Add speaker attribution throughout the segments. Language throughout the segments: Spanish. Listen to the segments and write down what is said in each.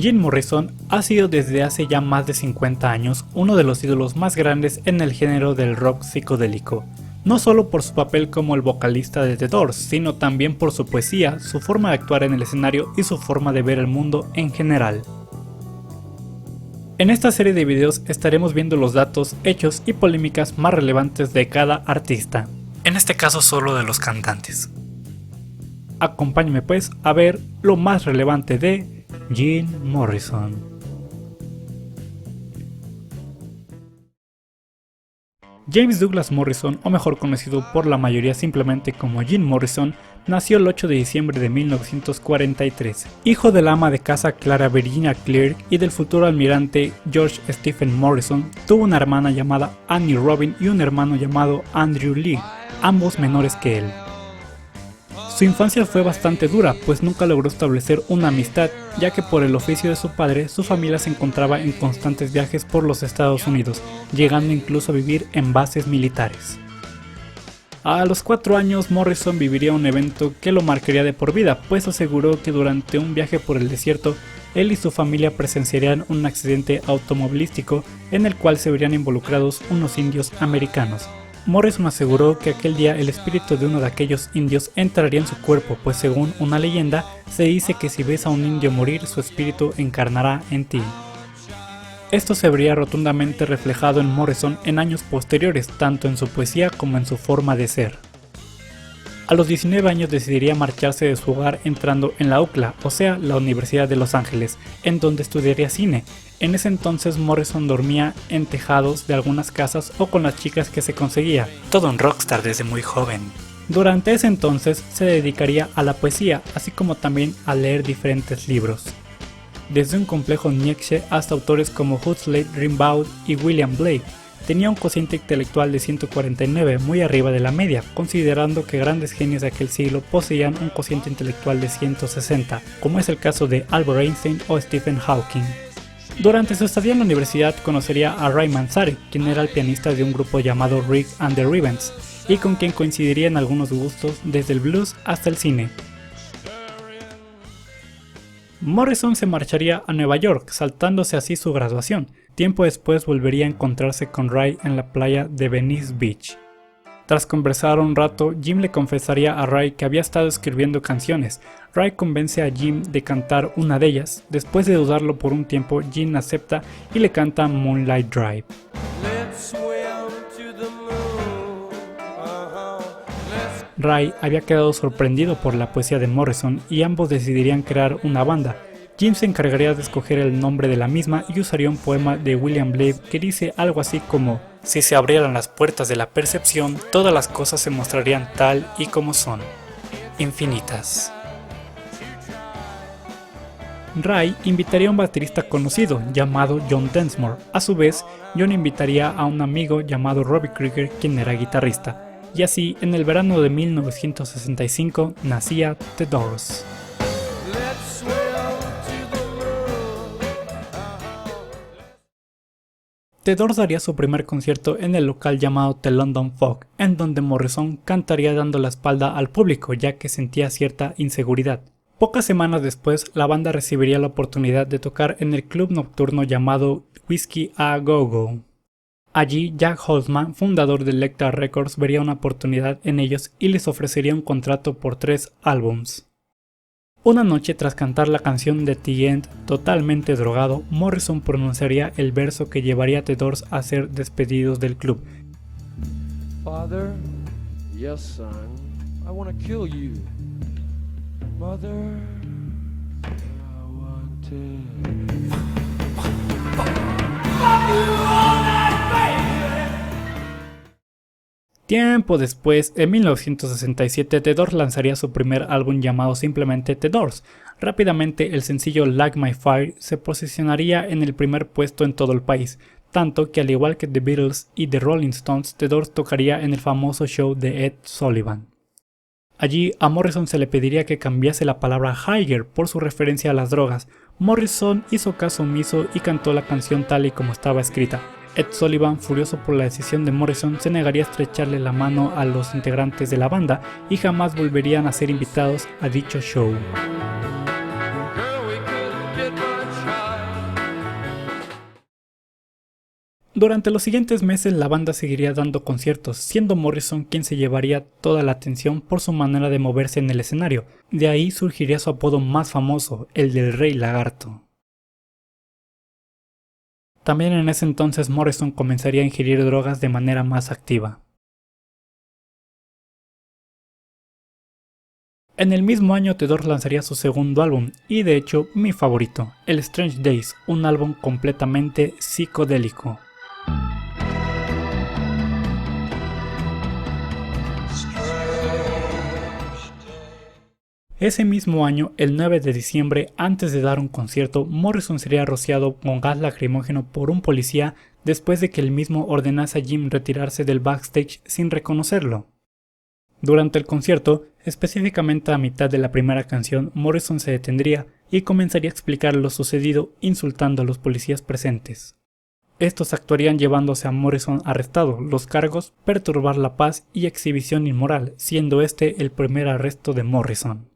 Speaker 1: Jim Morrison ha sido desde hace ya más de 50 años uno de los ídolos más grandes en el género del rock psicodélico, no solo por su papel como el vocalista de The Doors, sino también por su poesía, su forma de actuar en el escenario y su forma de ver el mundo en general. En esta serie de videos estaremos viendo los datos, hechos y polémicas más relevantes de cada artista, en este caso solo de los cantantes. Acompáñenme pues a ver lo más relevante de Jim Morrison. James Douglas Morrison, o mejor conocido por la mayoría simplemente como Jim Morrison, nació el 8 de diciembre de 1943, hijo de la ama de casa Clara Virginia Clerk y del futuro almirante George Stephen Morrison. Tuvo una hermana llamada Annie Robin y un hermano llamado Andrew Lee, ambos menores que él. Su infancia fue bastante dura, pues nunca logró establecer una amistad, ya que por el oficio de su padre, su familia se encontraba en constantes viajes por los Estados Unidos, llegando incluso a vivir en bases militares. A los 4 años, Morrison viviría un evento que lo marcaría de por vida, pues aseguró que durante un viaje por el desierto, él y su familia presenciarían un accidente automovilístico en el cual se verían involucrados unos indios americanos. Morrison aseguró que aquel día el espíritu de uno de aquellos indios entraría en su cuerpo, pues según una leyenda, se dice que si ves a un indio morir, su espíritu encarnará en ti. Esto se vería rotundamente reflejado en Morrison en años posteriores, tanto en su poesía como en su forma de ser. A los 19 años decidiría marcharse de su hogar entrando en la UCLA, o sea, la Universidad de Los Ángeles, en donde estudiaría cine. En ese entonces Morrison dormía en tejados de algunas casas o con las chicas que se conseguía, todo un rockstar desde muy joven. Durante ese entonces se dedicaría a la poesía, así como también a leer diferentes libros. Desde un complejo Nietzsche hasta autores como Huxley, Rimbaud y William Blake. Tenía un cociente intelectual de 149, muy arriba de la media, considerando que grandes genios de aquel siglo poseían un cociente intelectual de 160, como es el caso de Albert Einstein o Stephen Hawking. Durante su estadía en la universidad conocería a Ray Manzarek, quien era el pianista de un grupo llamado Rick and the Rubens, y con quien coincidiría en algunos gustos desde el blues hasta el cine. Morrison se marcharía a Nueva York, saltándose así su graduación. Tiempo después volvería a encontrarse con Ray en la playa de Venice Beach. Tras conversar un rato, Jim le confesaría a Ray que había estado escribiendo canciones. Ray convence a Jim de cantar una de ellas. Después de dudarlo por un tiempo, Jim acepta y le canta Moonlight Drive. Ray había quedado sorprendido por la poesía de Morrison y ambos decidirían crear una banda. Jim se encargaría de escoger el nombre de la misma y usaría un poema de William Blake que dice algo así como: si se abrieran las puertas de la percepción, todas las cosas se mostrarían tal y como son, infinitas. Ray invitaría a un baterista conocido llamado John Densmore. A su vez, John invitaría a un amigo llamado Robbie Krieger, quien era guitarrista. Y así, en el verano de 1965, nacía The Doors. The Doors daría su primer concierto en el local llamado The London Fog, en donde Morrison cantaría dando la espalda al público, ya que sentía cierta inseguridad. Pocas semanas después, la banda recibiría la oportunidad de tocar en el club nocturno llamado Whiskey A Go Go. Allí, Jack Holzman, fundador de Elektra Records, vería una oportunidad en ellos y les ofrecería un contrato por 3 álbums. Una noche, tras cantar la canción de The End totalmente drogado, Morrison pronunciaría el verso que llevaría a The Doors a ser despedidos del club.
Speaker 2: Father, yes son, I want to kill you. Mother, I want to...
Speaker 1: Tiempo después, en 1967, The Doors lanzaría su primer álbum llamado simplemente The Doors. Rápidamente, el sencillo Like My Fire se posicionaría en el primer puesto en todo el país, tanto que al igual que The Beatles y The Rolling Stones, The Doors tocaría en el famoso show de Ed Sullivan. Allí, a Morrison se le pediría que cambiase la palabra Higher por su referencia a las drogas. Morrison hizo caso omiso y cantó la canción tal y como estaba escrita. Ed Sullivan, furioso por la decisión de Morrison, se negaría a estrecharle la mano a los integrantes de la banda y jamás volverían a ser invitados a dicho show. Durante los siguientes meses la banda seguiría dando conciertos, siendo Morrison quien se llevaría toda la atención por su manera de moverse en el escenario. De ahí surgiría su apodo más famoso, el del Rey Lagarto. También en ese entonces Morrison comenzaría a ingerir drogas de manera más activa. En el mismo año The Doors lanzaría su segundo álbum, y de hecho mi favorito, el Strange Days, un álbum completamente psicodélico. Ese mismo año, el 9 de diciembre, antes de dar un concierto, Morrison sería rociado con gas lacrimógeno por un policía después de que el mismo ordenase a Jim retirarse del backstage sin reconocerlo. Durante el concierto, específicamente a mitad de la primera canción, Morrison se detendría y comenzaría a explicar lo sucedido insultando a los policías presentes. Estos actuarían llevándose a Morrison arrestado, los cargos perturbar la paz y exhibición inmoral, siendo este el primer arresto de Morrison.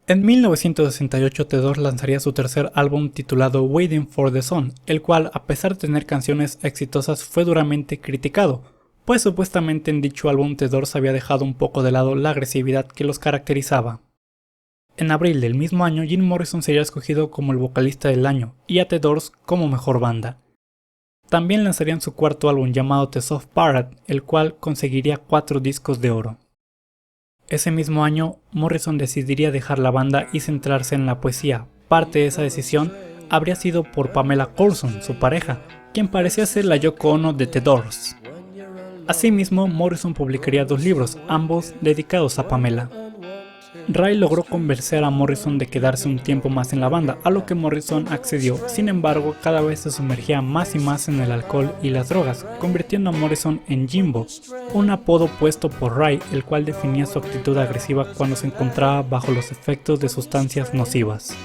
Speaker 1: En 1968 The Doors lanzaría su tercer álbum titulado Waiting for the Sun, el cual, a pesar de tener canciones exitosas, fue duramente criticado, pues supuestamente en dicho álbum The Doors había dejado un poco de lado la agresividad que los caracterizaba. En abril del mismo año, Jim Morrison sería escogido como el vocalista del año y a The Doors como mejor banda. También lanzarían su cuarto álbum llamado The Soft Parade, el cual conseguiría 4 discos de oro. Ese mismo año, Morrison decidiría dejar la banda y centrarse en la poesía. Parte de esa decisión habría sido por Pamela Coulson, su pareja, quien parecía ser la Yoko Ono de The Doors. Asimismo, Morrison publicaría 2 libros, ambos dedicados a Pamela. Ray logró convencer a Morrison de quedarse un tiempo más en la banda, a lo que Morrison accedió. Sin embargo, cada vez se sumergía más y más en el alcohol y las drogas, convirtiendo a Morrison en Jimbo, un apodo puesto por Ray, el cual definía su actitud agresiva cuando se encontraba bajo los efectos de sustancias nocivas.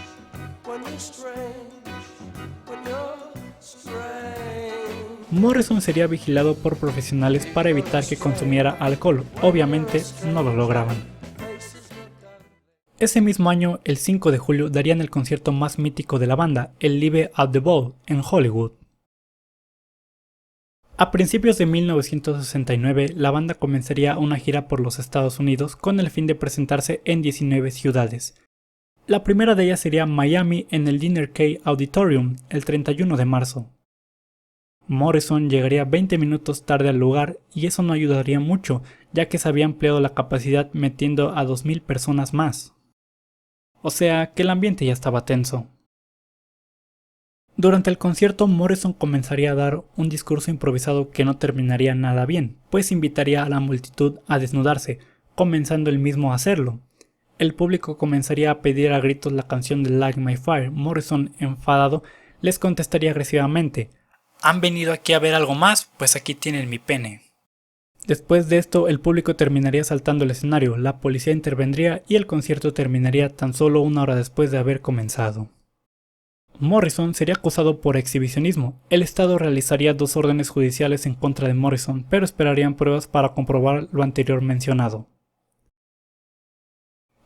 Speaker 1: Morrison sería vigilado por profesionales para evitar que consumiera alcohol. Obviamente no lo lograban. Ese mismo año, el 5 de julio, darían el concierto más mítico de la banda, el Live at the Bowl, en Hollywood. A principios de 1969, la banda comenzaría una gira por los Estados Unidos con el fin de presentarse en 19 ciudades. La primera de ellas sería Miami en el Dinner Key Auditorium, el 31 de marzo. Morrison llegaría 20 minutos tarde al lugar y eso no ayudaría mucho, ya que se había ampliado la capacidad metiendo a 2000 personas más. O sea que el ambiente ya estaba tenso. Durante el concierto, Morrison comenzaría a dar un discurso improvisado que no terminaría nada bien, pues invitaría a la multitud a desnudarse, comenzando él mismo a hacerlo. El público comenzaría a pedir a gritos la canción de Light My Fire. Morrison, enfadado, les contestaría agresivamente: ¿han venido aquí a ver algo más? Pues aquí tienen mi pene. Después de esto, el público terminaría saltando el escenario, la policía intervendría y el concierto terminaría tan solo 1 hora después de haber comenzado. Morrison sería acusado por exhibicionismo. El Estado realizaría 2 órdenes judiciales en contra de Morrison, pero esperarían pruebas para comprobar lo anterior mencionado.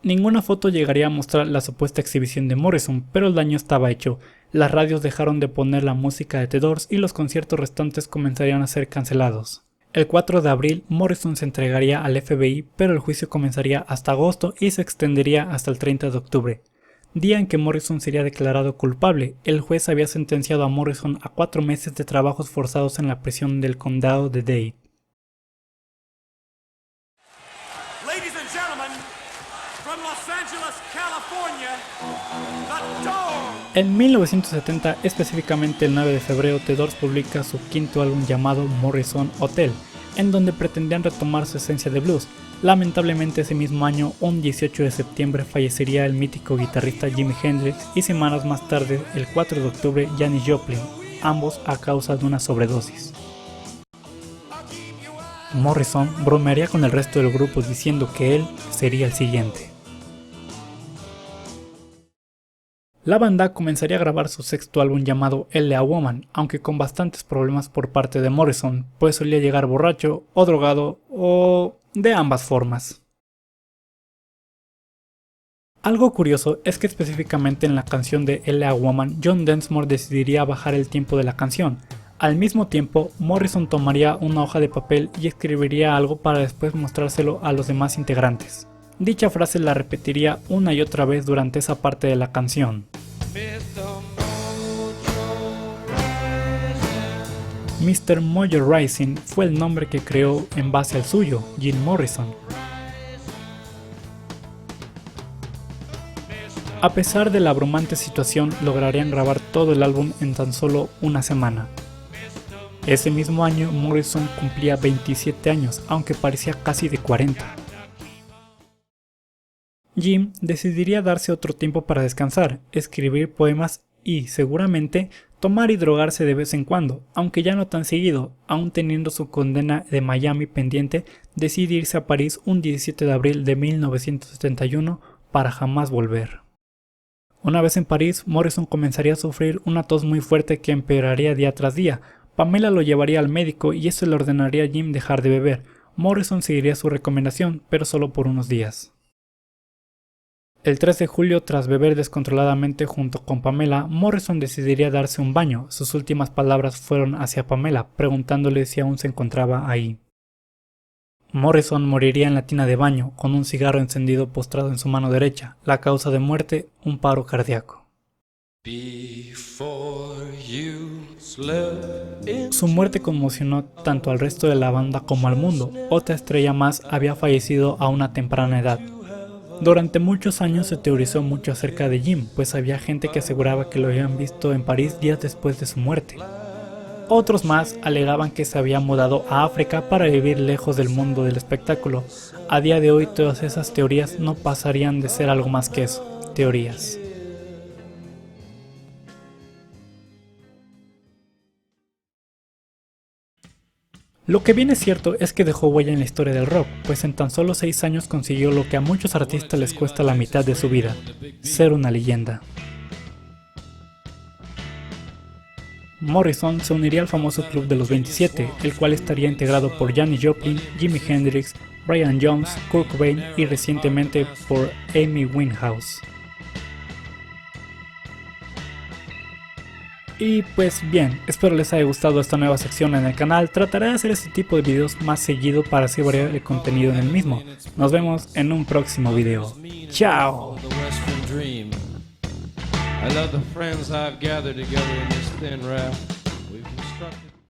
Speaker 1: Ninguna foto llegaría a mostrar la supuesta exhibición de Morrison, pero el daño estaba hecho. Las radios dejaron de poner la música de The Doors y los conciertos restantes comenzarían a ser cancelados. El 4 de abril, Morrison se entregaría al FBI, pero el juicio comenzaría hasta agosto y se extendería hasta el 30 de octubre, día en que Morrison sería declarado culpable. El juez había sentenciado a Morrison a 4 meses de trabajos forzados en la prisión del condado de Dade.
Speaker 3: Ladies and gentlemen, from Los Angeles, California, The Doors.
Speaker 1: En 1970, específicamente el 9 de febrero, The Doors publica su quinto álbum llamado Morrison Hotel, en donde pretendían retomar su esencia de blues. Lamentablemente ese mismo año, un 18 de septiembre, fallecería el mítico guitarrista Jimi Hendrix y semanas más tarde, el 4 de octubre, Janis Joplin, ambos a causa de una sobredosis. Morrison bromearía con el resto del grupo diciendo que él sería el siguiente. La banda comenzaría a grabar su sexto álbum llamado L.A. Woman, aunque con bastantes problemas por parte de Morrison, pues solía llegar borracho o drogado o de ambas formas. Algo curioso es que específicamente en la canción de L.A. Woman, John Densmore decidiría bajar el tiempo de la canción. Al mismo tiempo, Morrison tomaría una hoja de papel y escribiría algo para después mostrárselo a los demás integrantes. Dicha frase la repetiría una y otra vez durante esa parte de la canción. Mr. Mojo Rising fue el nombre que creó en base al suyo, Jim Morrison. A pesar de la abrumante situación, lograrían grabar todo el álbum en tan solo una semana. Ese mismo año, Morrison cumplía 27 años, aunque parecía casi de 40. Jim decidiría darse otro tiempo para descansar, escribir poemas y, seguramente, tomar y drogarse de vez en cuando, aunque ya no tan seguido. Aún teniendo su condena de Miami pendiente, decide irse a París un 17 de abril de 1971 para jamás volver. Una vez en París, Morrison comenzaría a sufrir una tos muy fuerte que empeoraría día tras día. Pamela lo llevaría al médico y eso le ordenaría a Jim dejar de beber. Morrison seguiría su recomendación, pero solo por unos días. El 3 de julio, tras beber descontroladamente junto con Pamela, Morrison decidiría darse un baño. Sus últimas palabras fueron hacia Pamela, preguntándole si aún se encontraba ahí. Morrison moriría en la tina de baño, con un cigarro encendido postrado en su mano derecha. La causa de muerte, un paro cardíaco. Su muerte conmocionó tanto al resto de la banda como al mundo. Otra estrella más había fallecido a una temprana edad. Durante muchos años se teorizó mucho acerca de Jim, pues había gente que aseguraba que lo habían visto en París días después de su muerte. Otros más alegaban que se había mudado a África para vivir lejos del mundo del espectáculo. A día de hoy todas esas teorías no pasarían de ser algo más que eso, teorías. Lo que bien es cierto es que dejó huella en la historia del rock, pues en tan solo 6 años consiguió lo que a muchos artistas les cuesta la mitad de su vida, ser una leyenda. Morrison se uniría al famoso Club de los 27, el cual estaría integrado por Janis Joplin, Jimi Hendrix, Brian Jones, Kurt Cobain y recientemente por Amy Winehouse. Y pues bien, espero les haya gustado esta nueva sección en el canal. Trataré de hacer este tipo de videos más seguido para así variar el contenido en el mismo. Nos vemos en un próximo video. ¡Chao!
Speaker 2: I love the friends I've gathered together in this thin raft.